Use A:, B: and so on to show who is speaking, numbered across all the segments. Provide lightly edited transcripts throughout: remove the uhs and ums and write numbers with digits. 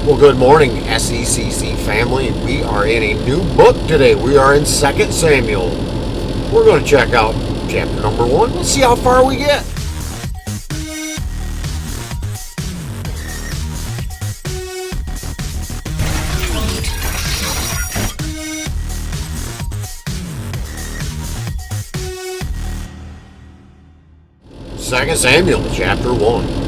A: Well, good morning, SECC family. We are in a new book today. We are in 2 Samuel. We're going to check out chapter number 1. Let's see how far we get. Second Samuel, chapter 1.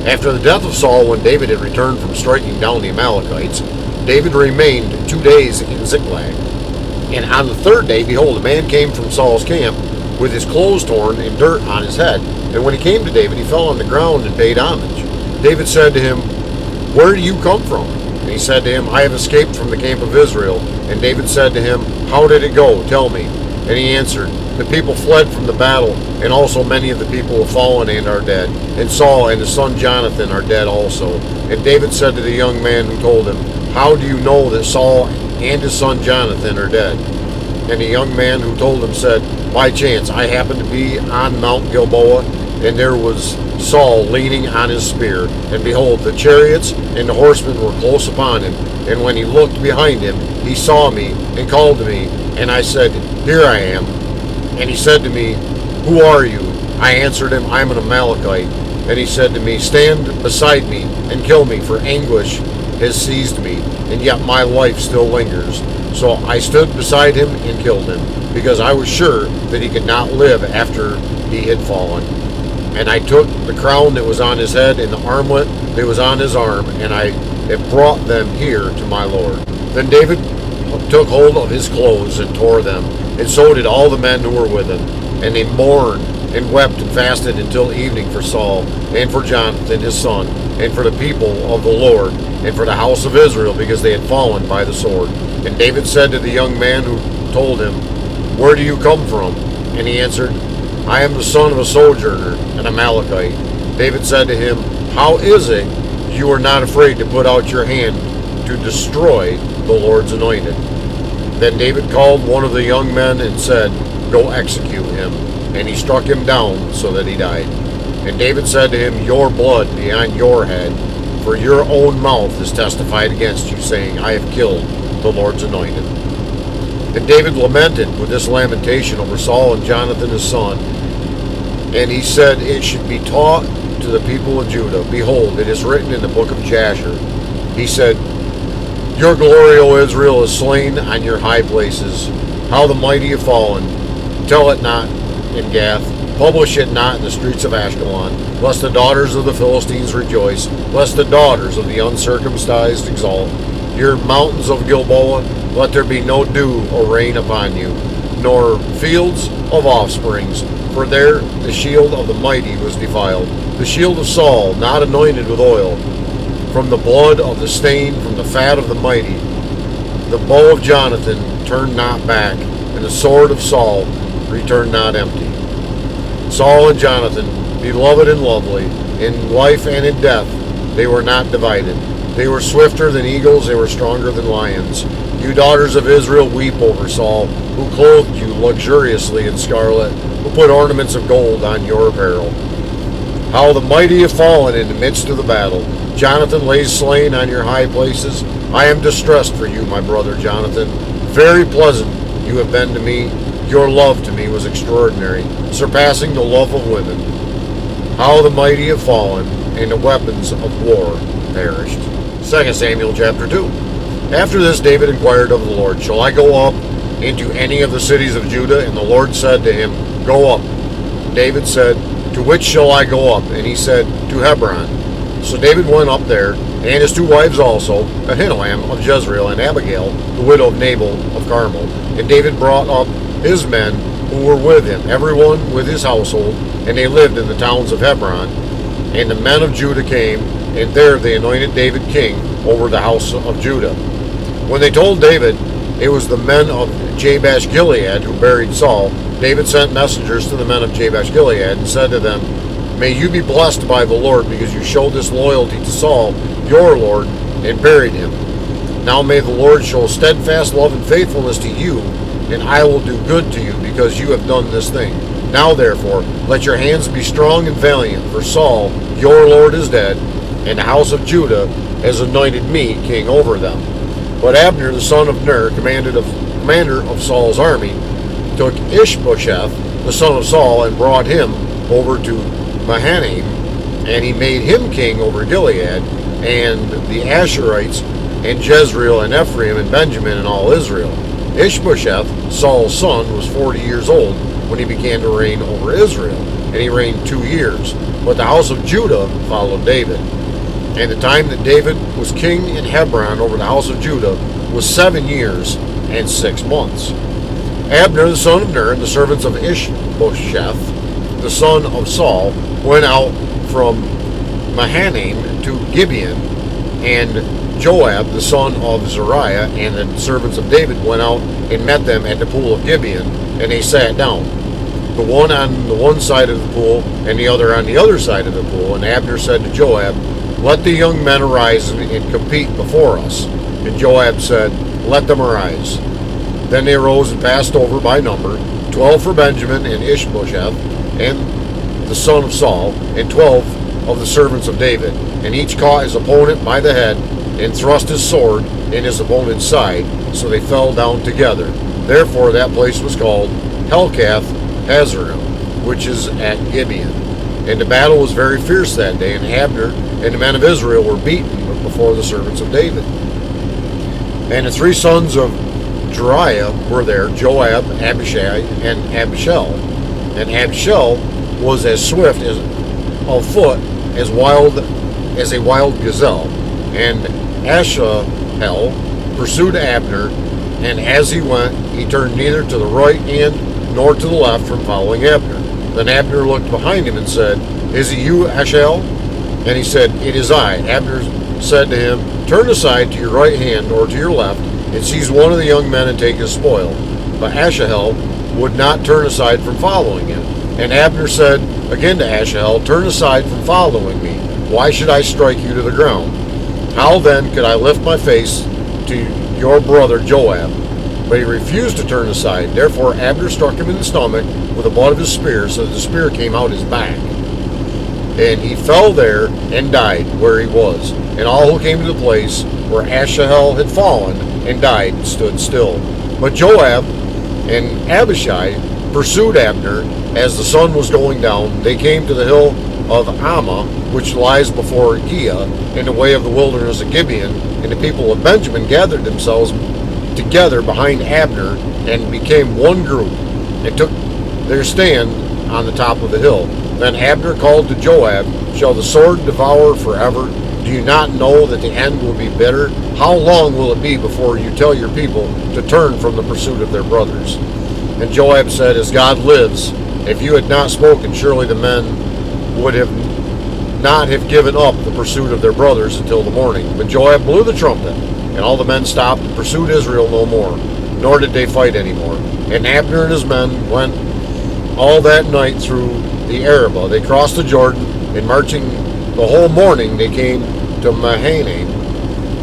A: After the death of Saul, when David had returned from striking down the Amalekites, David remained 2 days in Ziklag. And on the third day, behold, a man came from Saul's camp with his clothes torn and dirt on his head. And when he came to David, he fell on the ground and paid homage. David said to him, "Where do you come from?" And he said to him, "I have escaped from the camp of Israel." And David said to him, "How did it go? Tell me." And he answered, "The people fled from the battle, and also many of the people have fallen and are dead. And Saul and his son Jonathan are dead also." And David said to the young man who told him, "How do you know that Saul and his son Jonathan are dead?" And the young man who told him said, "By chance I happened to be on Mount Gilboa, and there was Saul leaning on his spear. And behold, the chariots and the horsemen were close upon him. And when he looked behind him, he saw me and called to me. And I said, 'Here I am.' And he said to me, 'Who are you?' I answered him, 'I am an Amalekite.' And he said to me, 'Stand beside me and kill me, for anguish has seized me, and yet my life still lingers.' So I stood beside him and killed him, because I was sure that he could not live after he had fallen. And I took the crown that was on his head and the armlet that was on his arm, and I have brought them here to my Lord." Then David took hold of his clothes and tore them, and so did all the men who were with him. And they mourned and wept and fasted until evening for Saul, and for Jonathan his son, and for the people of the Lord, and for the house of Israel, because they had fallen by the sword. And David said to the young man who told him, "Where do you come from?" And he answered, "I am the son of a sojourner, an Amalekite." David said to him, "How is it you are not afraid to put out your hand to destroy the Lord's anointed?" Then David called one of the young men and said, "Go execute him." And he struck him down so that he died. And David said to him, "Your blood be on your head, for your own mouth has testified against you, saying, 'I have killed the Lord's anointed.'" And David lamented with this lamentation over Saul and Jonathan his son. And he said, "It should be taught to the people of Judah. Behold, it is written in the book of Jasher." He said, "Your glory, O Israel, is slain on your high places. How the mighty have fallen. Tell it not in Gath. Publish it not in the streets of Ashkelon, lest the daughters of the Philistines rejoice, lest the daughters of the uncircumcised exult. Your mountains of Gilboa, let there be no dew or rain upon you, nor fields of offsprings, for there the shield of the mighty was defiled, the shield of Saul, not anointed with oil. From the blood of the stain, from the fat of the mighty, the bow of Jonathan turned not back, and the sword of Saul returned not empty. Saul and Jonathan, beloved and lovely, in life and in death, they were not divided. They were swifter than eagles, they were stronger than lions. You daughters of Israel, weep over Saul, who clothed you luxuriously in scarlet, who put ornaments of gold on your apparel. How the mighty have fallen in the midst of the battle. Jonathan lays slain on your high places. I am distressed for you, my brother Jonathan. Very pleasant you have been to me. Your love to me was extraordinary, surpassing the love of women. How the mighty have fallen, and the weapons of war perished. 2 Samuel chapter 2. After this David inquired of the Lord, "Shall I go up into any of the cities of Judah?" And the Lord said to him, "Go up." David said, "To which shall I go up?" And he said, "To Hebron." So David went up there, and his 2 wives also, Ahinoam of Jezreel, and Abigail, the widow of Nabal of Carmel. And David brought up his men who were with him, everyone with his household, and they lived in the towns of Hebron. And the men of Judah came, and there they anointed David king over the house of Judah. When they told David it was the men of Jabesh Gilead who buried Saul, David sent messengers to the men of Jabesh Gilead and said to them, "May you be blessed by the Lord, because you showed this loyalty to Saul, your Lord, and buried him. Now may the Lord show steadfast love and faithfulness to you, and I will do good to you, because you have done this thing. Now therefore, let your hands be strong and valiant, for Saul, your Lord, is dead, and the house of Judah has anointed me king over them. But Abner, the son of Ner, commander of Saul's army, took Ishbosheth, the son of Saul, and brought him over to Mahanaim, and he made him king over Gilead, and the Asherites, and Jezreel, and Ephraim, and Benjamin, and all Israel. Ishbosheth, Saul's son, was 40 years old when he began to reign over Israel, and he reigned 2 years. But the house of Judah followed David. And the time that David was king in Hebron over the house of Judah was 7 years and 6 months. Abner, the son of Ner, and the servants of Ishbosheth, the son of Saul, went out from Mahanaim to Gibeon, and Joab, the son of Zeruiah, and the servants of David went out and met them at the pool of Gibeon, and they sat down, the one on the one side of the pool and the other on the other side of the pool. And Abner said to Joab, "Let the young men arise and compete before us." And Joab said, "Let them arise." Then they arose and passed over by number, 12 for Benjamin and Ishbosheth, and the son of Saul, and 12 of the servants of David. And each caught his opponent by the head, and thrust his sword in his opponent's side, so they fell down together. Therefore that place was called Helkath Hazarim, which is at Gibeon. And the battle was very fierce that day, and Abner and the men of Israel were beaten before the servants of David. And the 3 sons of Zeruiah were there, Joab, Abishai, and Abishai. And Abishai was as swift as of foot as a wild gazelle. And Asahel pursued Abner, and as he went, he turned neither to the right hand nor to the left from following Abner. Then Abner looked behind him and said, "Is it you, Asahel?" And he said, "It is I." Abner said to him, "Turn aside to your right hand or to your left, and seize one of the young men and take his spoil." But Asahel would not turn aside from following him. And Abner said again to Asahel, "Turn aside from following me. Why should I strike you to the ground? How then could I lift my face to your brother Joab?" But he refused to turn aside. Therefore Abner struck him in the stomach with the butt of his spear, so that the spear came out his back. And he fell there and died where he was. And all who came to the place where Asahel had fallen and died stood still. But Joab and Abishai pursued Abner as the sun was going down. They came to the hill of Ammah, which lies before Giah, in the way of the wilderness of Gibeon. And the people of Benjamin gathered themselves together behind Abner and became one group, and took their stand on the top of the hill. Then Abner called to Joab, "Shall the sword devour forever? Do you not know that the end will be bitter? How long will it be before you tell your people to turn from the pursuit of their brothers?" And Joab said, "As God lives, if you had not spoken, surely the men would not have given up the pursuit of their brothers until the morning." But Joab blew the trumpet, and all the men stopped and pursued Israel no more, nor did they fight any more. And Abner and his men went all that night through the Arabah. They crossed the Jordan, and marching the whole morning they came to Mahanaim.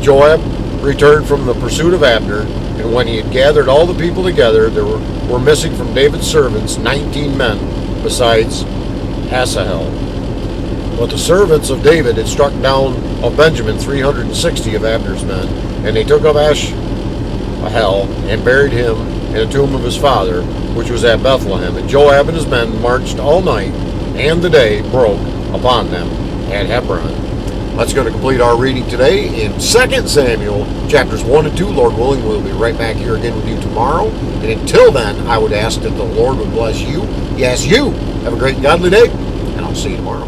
A: Joab returned from the pursuit of Abner, and when he had gathered all the people together, there were missing from David's servants 19 men, besides Asahel. But the servants of David had struck down of Benjamin 360 of Abner's men, and they took up Asahel and buried him in the tomb of his father, which was at Bethlehem. And Joab and his men marched all night, and the day broke upon them at Hebron. That's going to complete our reading today in 2 Samuel chapters 1 and 2. Lord willing, we'll be right back here again with you tomorrow. And until then, I would ask that the Lord would bless you. Yes, you. Have a great and godly day, and I'll see you tomorrow.